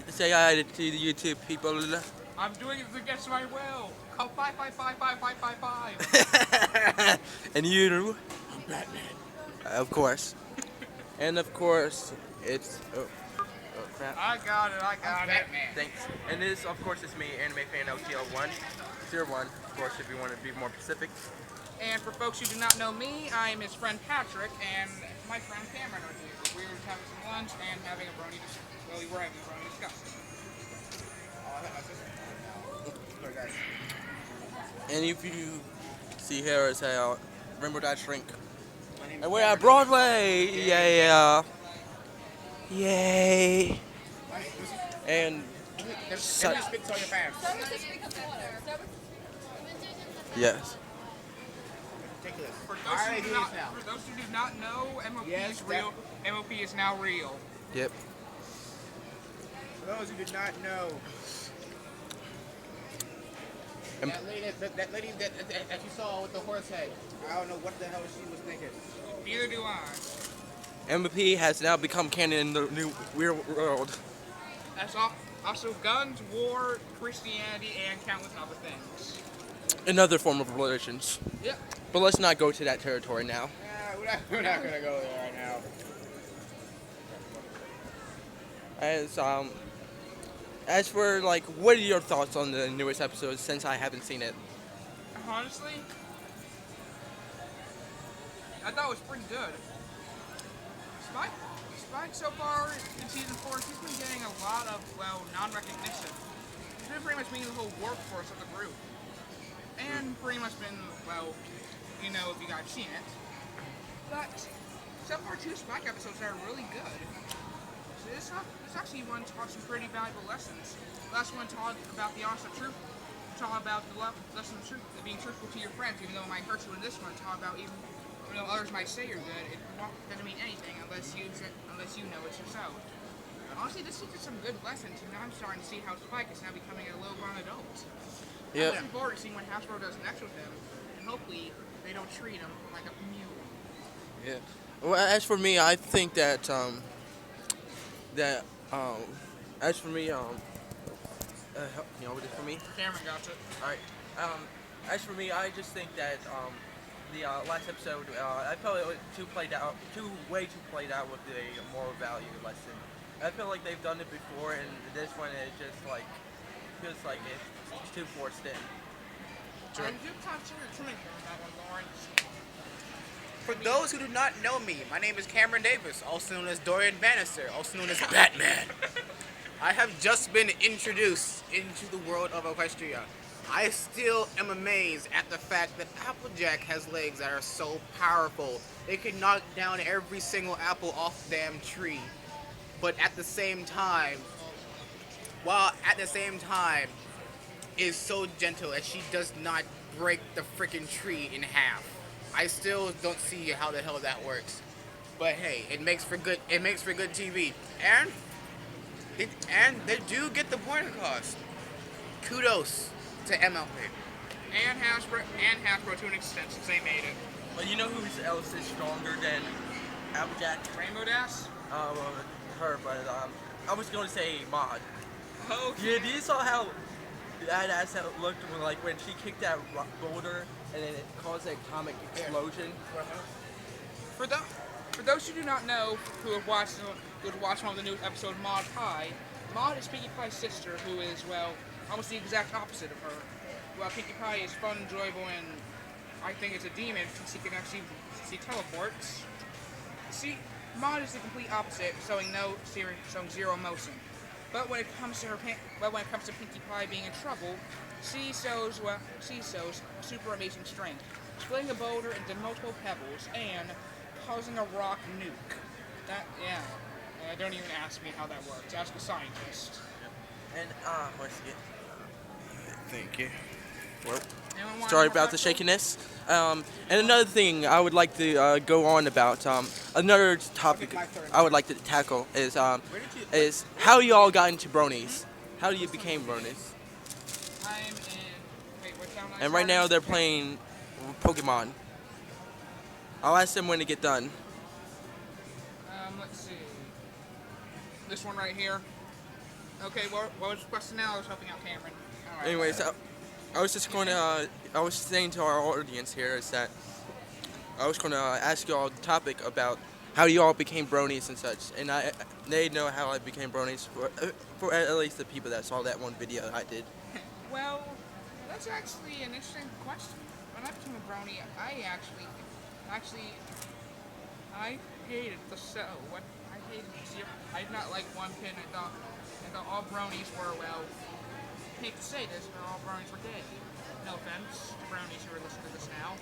Say hi to the YouTube people. I'm doing it against my will. Call 5555555. And you, I'm Batman. of course. And of course, it's crap. I got it. I got it. Batman. Thanks. And this, of course, is me, Anime Fan LTL1, 01, of course, if you want to be more specific. And for folks who do not know me, I'm his friend Patrick, and my friend Cameron are here. We were just having some lunch and having a brony well, we were having a brony discussion. And if you see here is how Rainbow Dash Shrink. And we're at Broadway! Yeah! Yay! And Every spits on your pants. yes. For those who do not know, MOP is real. MOP is now real. Yep. For those who did not know, that lady that you saw with the horse head, I don't know what the hell she was thinking. Neither do I. MVP has now become canon in the new weird world. That's also guns, war, Christianity, and countless other things. Another form of religions. Yep. But let's not go to that territory now. We're not gonna go there right now. As for like, what are your thoughts on the newest episode since I haven't seen it? Honestly, I thought it was pretty good. Spike so far in season 4, he's been getting a lot of, well, non-recognition. He's been pretty much being the whole workforce of the group. And pretty much been, well, you know, if you guys seen it. But so far, 2 Spike episodes are really good. So this actually one taught some pretty valuable lessons. Last one taught about the honest truth. Taught about the lesson of truth, being truthful to your friends, even though it might hurt you. In this one, taught about even though others might say you're good, it doesn't mean anything unless you know it's yourself. Honestly, this teaches some good lessons, and now I'm starting to see how Spike is now becoming a low-grown adult. Yeah. I'm looking forward to seeing what Hasbro does next with him, and hopefully they don't treat him like a mule. Yeah. Well, as for me, I think that as for me, help me over this for me. Cameron got it. All right. As for me, I just think that the last episode, I felt it was way too played out with the moral value lesson. I feel like they've done it before, and this one is just like feels like it's too forced in. I'm just considering trimming that one, Lawrence. For those who do not know me, my name is Cameron Davis, also known as Dorian Bannister, also known as Batman. I have just been introduced into the world of Equestria. I still am amazed at the fact that Applejack has legs that are so powerful. They can knock down every single apple off the damn tree. But at the same time, is so gentle that she does not break the freaking tree in half. I still don't see how the hell that works. But hey, it makes for good TV. And they do get the point across. Kudos to MLP. And Hasbro to an extent, since they made it. But you know who else is stronger than Applejack? Rainbow Dash? Well, her, but I was going to say Mod. Okay. Yeah, you saw how badass that looked when she kicked that boulder and then it caused that atomic explosion. For those who do not know, who have watched one of the new episodes, Maud Pie, Maud is Pinkie Pie's sister, who is, well, almost the exact opposite of her. Well, Pinkie Pie is fun, enjoyable, and I think it's a demon since she teleports. See, Maud is the complete opposite, showing zero emotion. But when it comes to Pinkie Pie being in trouble, she shows super amazing strength, splitting a boulder into multiple pebbles and causing a rock nuke. Don't even ask me how that works. Ask a scientist. And what's it? Thank you. Well, sorry about the shakiness. And another thing I would like to go on about, another topic I would like to tackle is how you all got into bronies. How you became bronies. I'm in. Wait, what town? And right now they're playing Pokemon. I'll ask them when to get done. Let's see. This one right here. Okay, what was the question now? I was helping out Cameron. All right. Anyways, I was just going to, I was saying to our audience here is that I was going to ask you all the topic about how you all became bronies and such, and they know how I became bronies for at least the people that saw that one video I did. Well, that's actually an interesting question. When I became a brony, I hated the show. What I hated zero. I did not like one kid. I thought all bronies were, well, I hate to say this, but all bronies were gay. No offense to bronies who are listening to this now.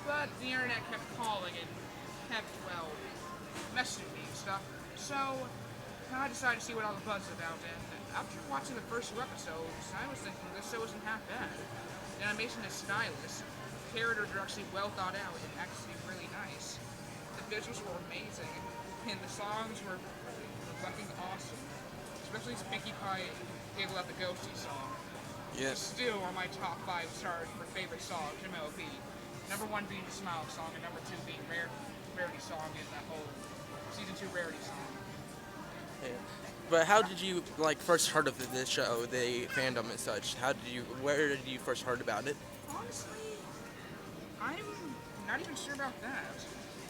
But the internet kept calling and kept, well, messaging me and stuff. So I decided to see what all the buzz is about. And after watching the first 2 episodes, I was thinking this show isn't half bad. The animation is stylish. The characters are actually well thought out and actually really nice. The visuals were amazing, and the songs were fucking awesome. Especially Pinkie Pie Giggle Out the Ghosty song. Yes. Still on my top 5 stars for favorite songs, MLB. Number 1 being the Smile song, and number 2 being Rarity song in that whole season 2 Rarity song. Yeah. But how did you first heard of this show, the fandom and such? Where did you first heard about it? Honestly, I'm not even sure about that.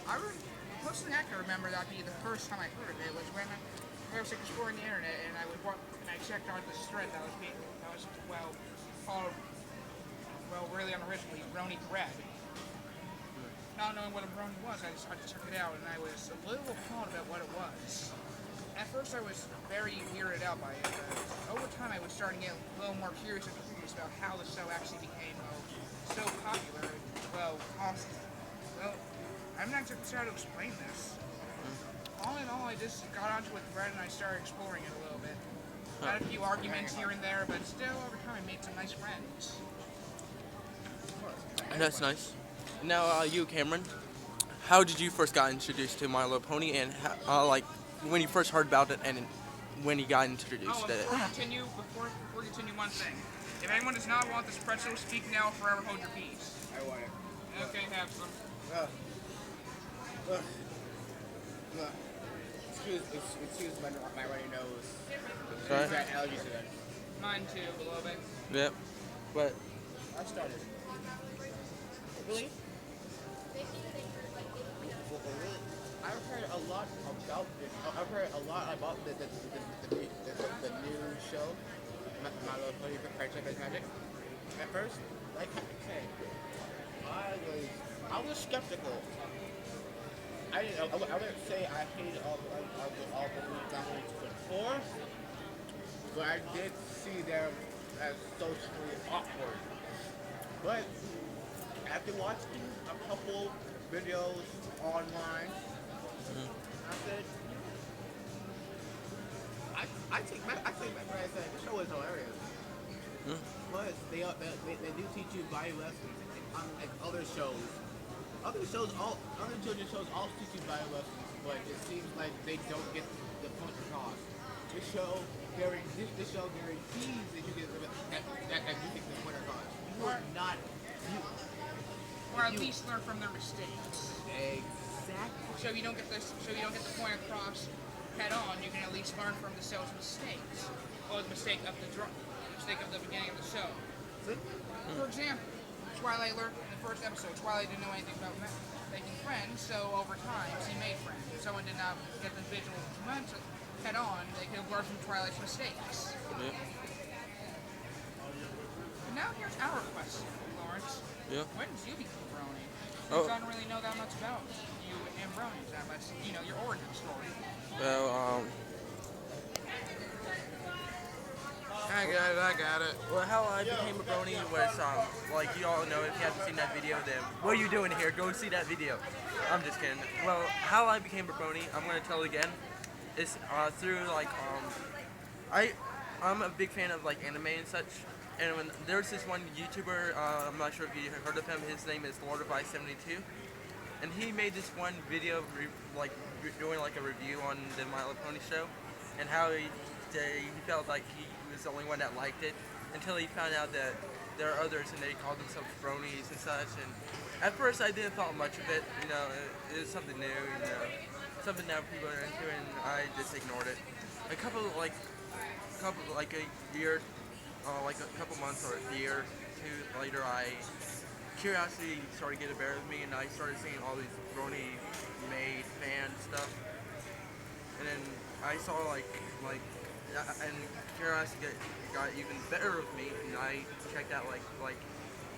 The closest thing I can remember that be the first time I heard of it was when I was exploring the internet and I checked out this thread that was called really unoriginally Brony Bread. Not knowing what a brony was, I decided to check it out and I was a little appalled about what it was. At first I was very weirded out by it, but over time I was starting to get a little more curious about how the show actually became so popular and awesome. Well, I'm not sure how to explain this. All in all, I just got onto it with Brett and I started exploring it a little bit. Had a few arguments here and there, but still over time I made some nice friends. That's nice. Now, you, Cameron, how did you first got introduced to My Little Pony, and when you first heard about it, and when you got introduced to it? Before we continue, one thing. If anyone does not want this pretzel, speak now, forever hold your peace. I want it. Okay, have some. Excuse my runny nose. Sorry? I've got allergies to that. Mine too, a little bit. Yep. But I started. Really? I've heard a lot about this. I've heard a lot about the new show, My Little Pony Friendship is Magic. At first, like I say, I was skeptical. I wouldn't say I hated all the movies before, but I did see them as socially awkward. But after watching a couple videos online, I said, I think the show is hilarious. Plus, they do teach you value lessons, unlike other shows. Other children's shows also teach you value lessons, but it seems like they don't get the point across. This show guarantees that you get that you get the point across. You are not you. Or at least learn from their mistakes. Exactly. So you don't get the point across head on. You can at least learn from the show's mistakes, or the mistake of the beginning of the show. For example, Twilight learned in the first episode. Twilight didn't know anything about making friends, so over time she made friends. If someone did not get the visual head on, they could have learned from Twilight's mistakes. yeah. And now here's our question, Lawrence. Yeah. When did you become a brony? Oh. I don't really know that much about you and bronies that much. You know, your origin story. Well, I got it. Well, how I became a brony was, you all know, if you haven't seen that video, then what are you doing here? Go see that video. I'm just kidding. Well, how I became a brony, I'm going to tell it again. It's through, I'm a big fan of, anime and such. And when there's this one YouTuber, I'm not sure if you heard of him, his name is Lord of Ice72. And he made this one video, doing, a review on the My Little Pony show. And how he felt like he was the only one that liked it, until he found out that there are others and they called themselves bronies and such. And at first I didn't thought much of it, it was something new, something that people are into, and I just ignored it. A couple couple like a year, like a couple months or a year or two later, curiosity started getting the better of me, and I started seeing all these brony made fan stuff, and then I saw and curiosity got even better of me, and I checked out like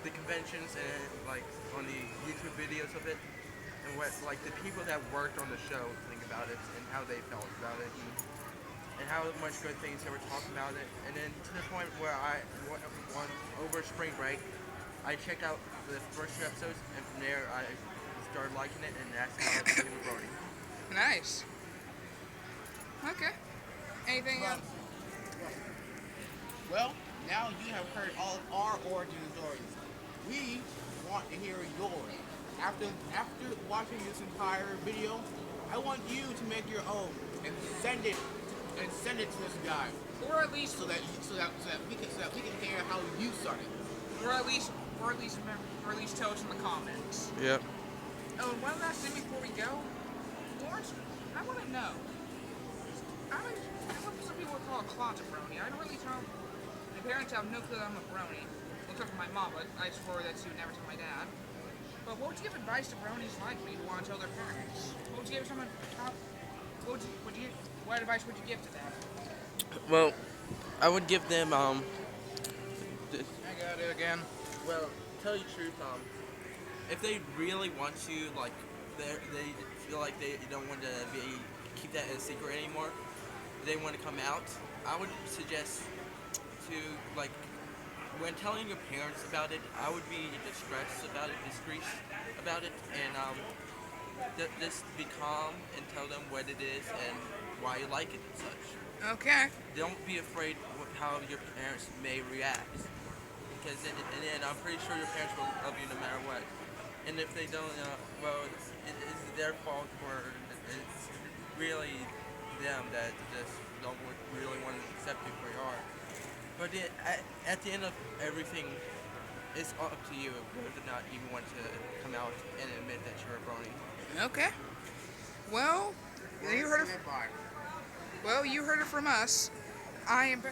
the conventions and like on the YouTube videos of it, and what like the people that worked on the show think about it and how they felt about it, and how much good things they were talking about it, and then to the point where over spring break, I checked out the first two episodes, and from there I started liking it, and that's how I became a Brony. Nice. Okay. Anything else? Well, now you have heard all of our origin stories. We want to hear yours. After watching this entire video, I want you to make your own and send it to this guy, Or at least so that we can hear how you started. or at least tell us in the comments. Yep. Oh, and one last thing before we go. Lawrence, I want to know. I what some people would call a closet brony. I don't really tell. My parents have no clue that I'm a brony. Except for my mom, but I swore that she would never tell my dad. But what would you give advice to bronies like me who want to tell their parents? What would you give someone? What advice would you give to them? Well, I would give them I got it again. well, tell you the truth, if they really want to, like, they feel like they don't want to keep that a secret anymore, they want to come out, I would suggest to, like, when telling your parents about it, I would be discreet about it, and just be calm and tell them what it is and why you like it and such. Okay. Don't be afraid of how your parents may react, because and then I'm pretty sure your parents will love you no matter what. And if they don't, well, it's their fault, or it's really them that just don't really want to accept you for you are. But at the end of everything, it's up to you whether or not you want to come out and admit that you're a brony. Okay. Well, you heard it. Bye. Well, you heard it from us. I am